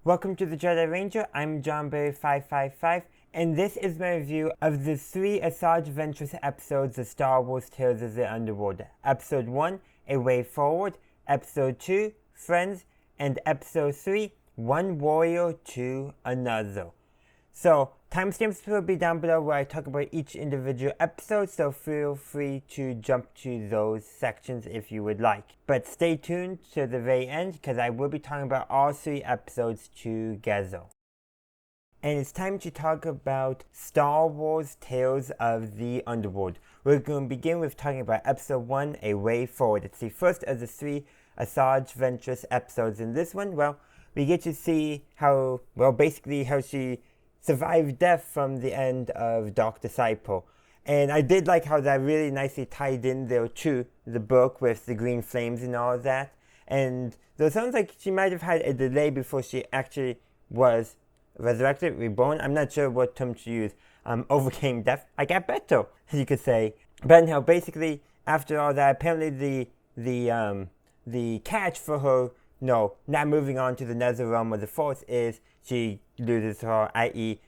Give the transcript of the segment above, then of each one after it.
Welcome to the Jedi Ranger. I'm JohnBerry555, and this is my review of the 3 Assaj Ventress episodes of Star Wars Tales of the Underworld. Episode 1, A Way Forward, Episode 2, Friends, and Episode 3, One Warrior to Another. So, timestamps will be down below where I talk about each individual episode, so feel free to jump to those sections if you would like. But stay tuned to the very end because I will be talking about all 3 episodes together. And it's time to talk about Star Wars Tales of the Underworld. We're going to begin with talking about Episode 1, A Way Forward. It's the first of the 3 Assaj Ventress episodes. In this one, we get to see how she survived death from the end of Dark Disciple. And I did like how that really nicely tied in there to the book with the green flames and all of that. And though it sounds like she might have had a delay before she actually was resurrected, reborn. I'm not sure what term to use. Overcame death. I got better, you could say. But anyhow, basically, after all that, apparently the catch for her, not moving on to the nether realm of the Force is she loses her, i.e.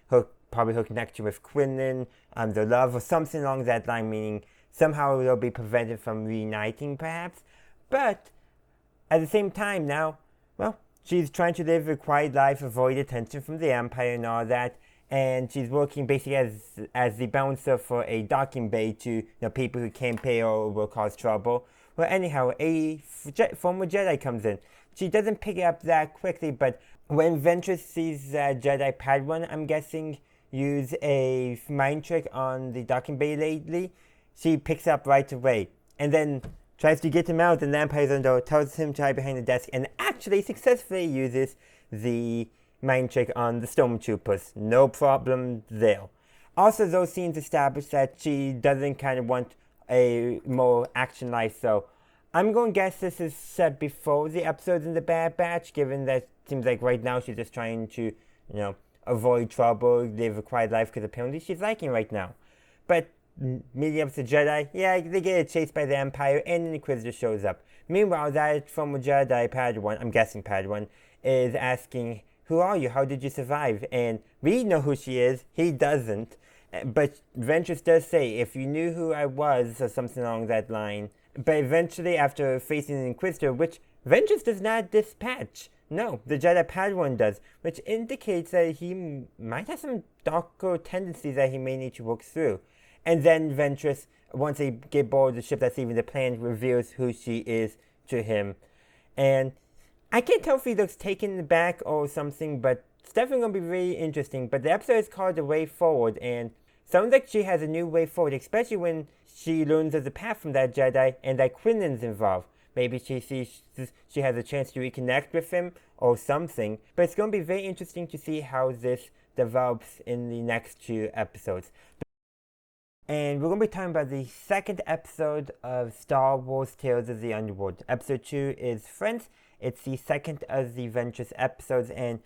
probably her connection with Quinlan, their love, or something along that line, meaning somehow they'll be prevented from reuniting, perhaps. But at the same time now, she's trying to live a quiet life, avoid attention from the Empire and all that, and she's working basically as the bouncer for a docking bay to people who can't pay or will cause trouble. Well, anyhow, a former Jedi comes in. She doesn't pick it up that quickly, but when Ventress sees Jedi Padawan, I'm guessing, use a mind trick on the docking bay lately, she picks up right away. And then tries to get him out, and the Empire's under, tells him to hide behind the desk, and actually successfully uses the mind trick on the Stormtroopers. No problem there. Also, those scenes establish that she doesn't kind of want a more action life, so I'm going to guess this is set before the episodes in the Bad Batch, given that it seems like right now she's just trying to, avoid trouble, live a quiet life, because apparently she's liking right now. But meeting up to Jedi, they get chased by the Empire, and an Inquisitor shows up. Meanwhile, that former Jedi Padawan, I'm guessing Padawan, is asking, who are you? How did you survive? And we know who she is. He doesn't. But Ventress does say, if you knew who I was, or something along that line. But eventually, after facing the Inquisitor, which Ventress does not dispatch. No, the Jedi Padawan does, which indicates that he might have some darker tendencies that he may need to work through. And then Ventress, once they get aboard the ship that's even the plan, reveals who she is to him. And I can't tell if he looks taken aback or something, but it's definitely going to be really interesting. But the episode is called The Way Forward, and sounds like she has a new way forward, especially when she learns of the path from that Jedi and that Quinlan's involved. Maybe she sees she has a chance to reconnect with him or something. But it's going to be very interesting to see how this develops in the next 2 episodes. And we're going to be talking about the second episode of Star Wars Tales of the Underworld. Episode 2 is Friends. It's the second of the Ventress episodes, and,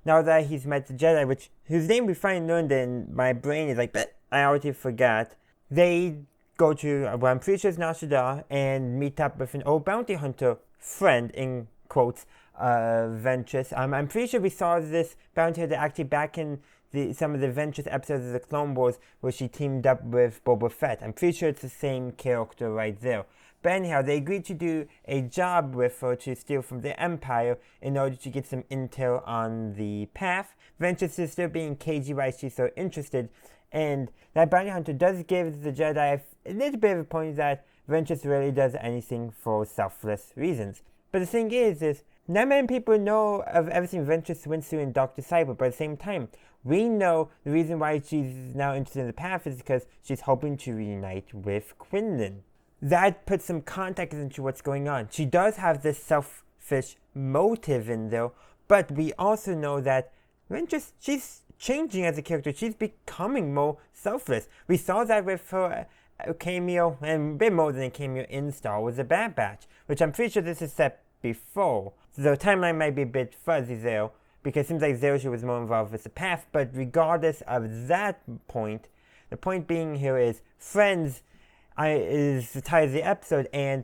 now that he's met the Jedi, whose name we finally learned, and my brain is like, but I already forgot, they go to, I'm pretty sure it's Nar Shaddaa, and meet up with an old bounty hunter friend, in quotes, Ventress. I'm pretty sure we saw this bounty hunter actually back in some of the Ventress episodes of the Clone Wars where she teamed up with Boba Fett. I'm pretty sure it's the same character right there. But anyhow, they agreed to do a job with her to steal from the Empire in order to get some intel on the path. Ventress is still being cagey why she's so interested, and that bounty hunter does give the Jedi a little bit of a point that Ventress really does anything for selfless reasons. But the thing is not many people know of everything Ventress went through in Dark Disciple, but at the same time, we know the reason why she's now interested in the path is because she's hoping to reunite with Quinlan. That puts some context into what's going on. She does have this selfish motive in there, but we also know that Ventress, she's changing as a character. She's becoming more selfless. We saw that with her cameo, and a bit more than a cameo in Star Wars The Bad Batch, which I'm pretty sure this is set before. So the timeline might be a bit fuzzy there, because it seems like Zero was more involved with the path, but regardless of that point, the point being here is Friends is the title of the episode, and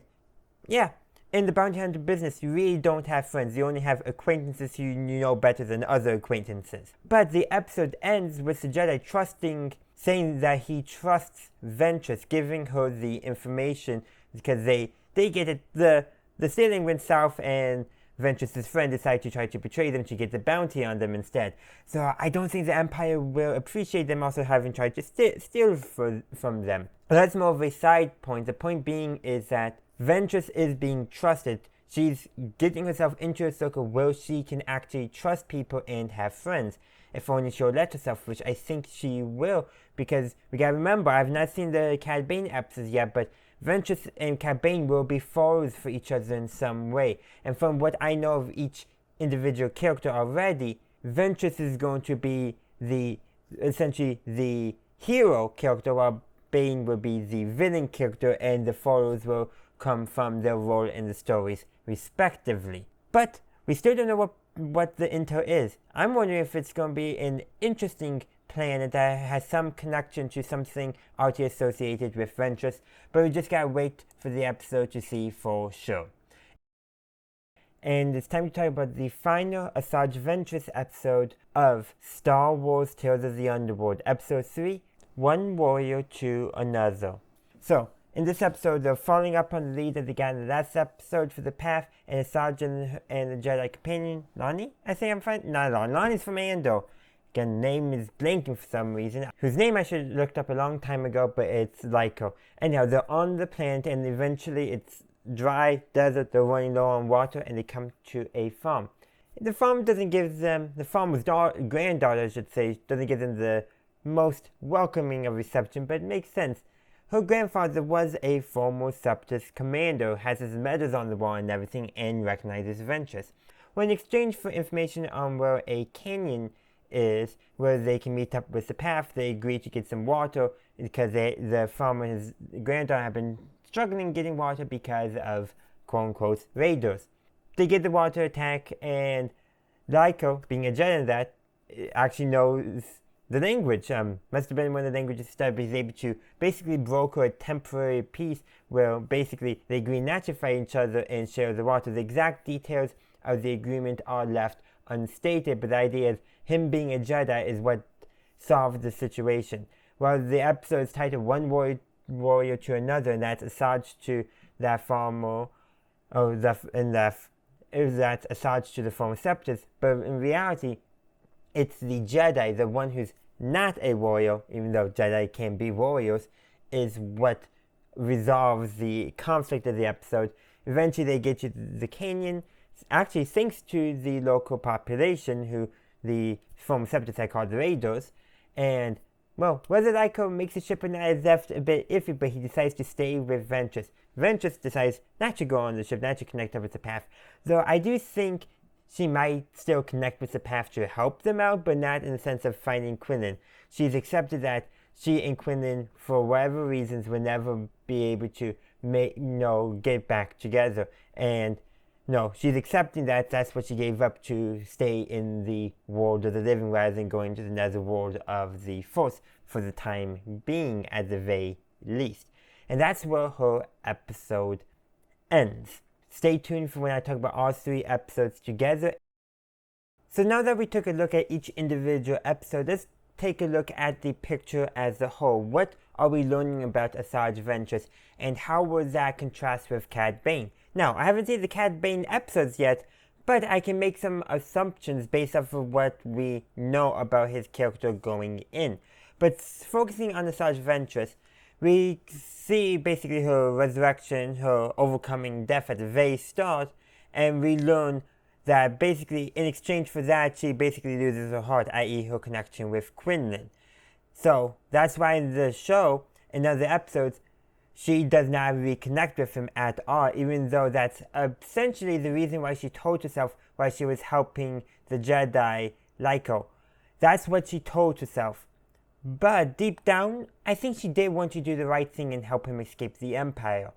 in the bounty hunter business, you really don't have friends. You only have acquaintances who you know better than other acquaintances. But the episode ends with the Jedi saying that he trusts Ventress, giving her the information because they get it. The sailing went south and Ventress's friend decided to try to betray them to get the bounty on them instead. So I don't think the Empire will appreciate them also having tried to steal from them. But that's more of a side point. The point being is that Ventress is being trusted. She's getting herself into a circle where she can actually trust people and have friends. If only she'll let herself, which I think she will, because we gotta remember, I've not seen the Cad Bane episodes yet, but Ventress and Cad Bane will be foes for each other in some way. And from what I know of each individual character already, Ventress is going to be essentially the hero character, while Bane will be the villain character, and the followers will come from their role in the stories respectively. But we still don't know what the intel is. I'm wondering if it's going to be an interesting planet that has some connection to something already associated with Ventress, but we just gotta wait for the episode to see for sure. And it's time to talk about the final Assaj Ventress episode of Star Wars Tales of the Underworld, Episode 3, One Warrior to Another. So, in this episode, they're following up on the lead that they got in the last episode for the path, and Assaj and the Jedi companion, Lonnie? I think I'm fine. Not Lonnie. Lonnie's from Andor. Again, name is blanking for some reason. Whose name I should have looked up a long time ago, but it's Lyko. Anyhow, they're on the planet, and eventually it's dry desert. They're running low on water, and they come to a farm. The farm doesn't give them, the farmer's granddaughter, I should say, doesn't give them the most welcoming of reception, but it makes sense. Her grandfather was a former Separatist commander, has his medals on the wall and everything, and recognizes Ventress. Well, in exchange for information on where a canyon is, where they can meet up with the path, they agree to get some water because the farmer and his granddaughter have been struggling getting water because of quote-unquote raiders. They get the water attack, and Lyko, being a Jedi in that, actually knows the language. Must have been one of the languages studied. He's able to basically broker a temporary peace where basically they agree not to fight each other and share the water. The exact details of the agreement are left unstated, but the idea is him being a Jedi is what solved the situation. Well, the episode is titled One Warrior to Another, and that's Assaj to that farmer, that's Assaj to the former Separatist, but in reality, it's the Jedi, the one who's not a warrior, even though Jedi can be warriors, is what resolves the conflict of the episode. Eventually they get to the canyon, actually thanks to the local population, who the former Separatists had called the Raiders, and, well, whether Lyko makes the ship or not is left a bit iffy, but he decides to stay with Ventress. Ventress decides not to go on the ship, not to connect up with the path, though I do think she might still connect with the path to help them out, but not in the sense of finding Quinlan. She's accepted that she and Quinlan, for whatever reasons, will never be able to get back together. And no, she's accepting that that's what she gave up to stay in the world of the living rather than going to the netherworld of the Force for the time being, at the very least. And that's where her episode ends. Stay tuned for when I talk about all 3 episodes together. So now that we took a look at each individual episode, let's take a look at the picture as a whole. What are we learning about Assaj Ventress, and how will that contrast with Cad Bane? Now, I haven't seen the Cad Bane episodes yet, but I can make some assumptions based off of what we know about his character going in. But focusing on Assaj Ventress, we see basically her resurrection, her overcoming death at the very start, and we learn that basically in exchange for that, she basically loses her heart, i.e. her connection with Quinlan. So that's why in the show, in other episodes, she does not reconnect with him at all, even though that's essentially the reason why she told herself why she was helping the Jedi Lyko. That's what she told herself. But deep down, I think she did want to do the right thing and help him escape the Empire.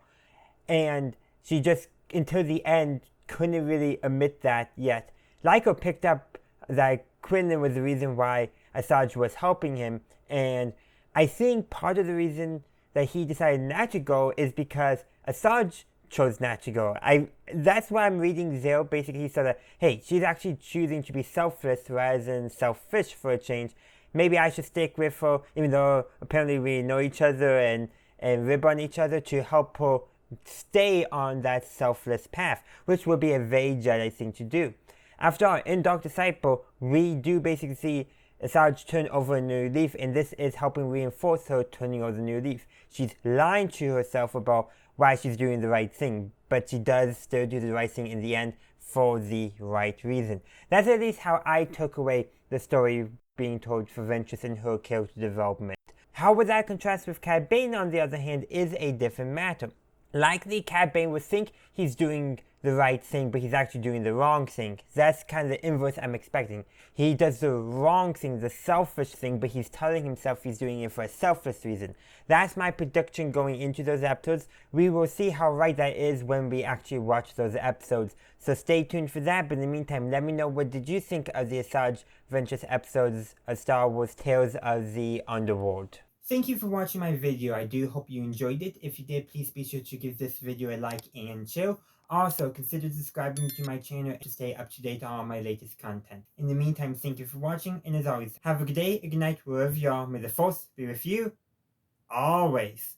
And she just, until the end, couldn't really admit that yet. Lyko picked up that Quinlan was the reason why Assaj was helping him, and I think part of the reason that he decided not to go is because Assaj chose not to go. That's why I'm reading Zero basically so that, hey, she's actually choosing to be selfless rather than selfish for a change. Maybe I should stick with her, even though apparently we know each other and rib on each other, to help her stay on that selfless path, which would be a very Jedi thing to do. After all, in Dark Disciple, we do basically see Assaj turn over a new leaf, and this is helping reinforce her turning over the new leaf. She's lying to herself about why she's doing the right thing, but she does still do the right thing in the end for the right reason. That's at least how I took away the story being told for Ventress and her character development. How would that contrast with Cad Bane, on the other hand, is a different matter. Likely, Cad Bane would think he's doing the right thing, but he's actually doing the wrong thing. That's kind of the inverse I'm expecting. He does the wrong thing, the selfish thing, but he's telling himself he's doing it for a selfless reason. That's my prediction going into those episodes. We will see how right that is when we actually watch those episodes. So stay tuned for that, but in the meantime, let me know what did you think of the Assaj Ventress episodes of Star Wars Tales of the Underworld. Thank you for watching my video. I do hope you enjoyed it. If you did, please be sure to give this video a like and share. Also, consider subscribing to my channel to stay up to date on all my latest content. In the meantime, thank you for watching, and as always, have a good day, a good night, wherever you are. May the Force be with you, always.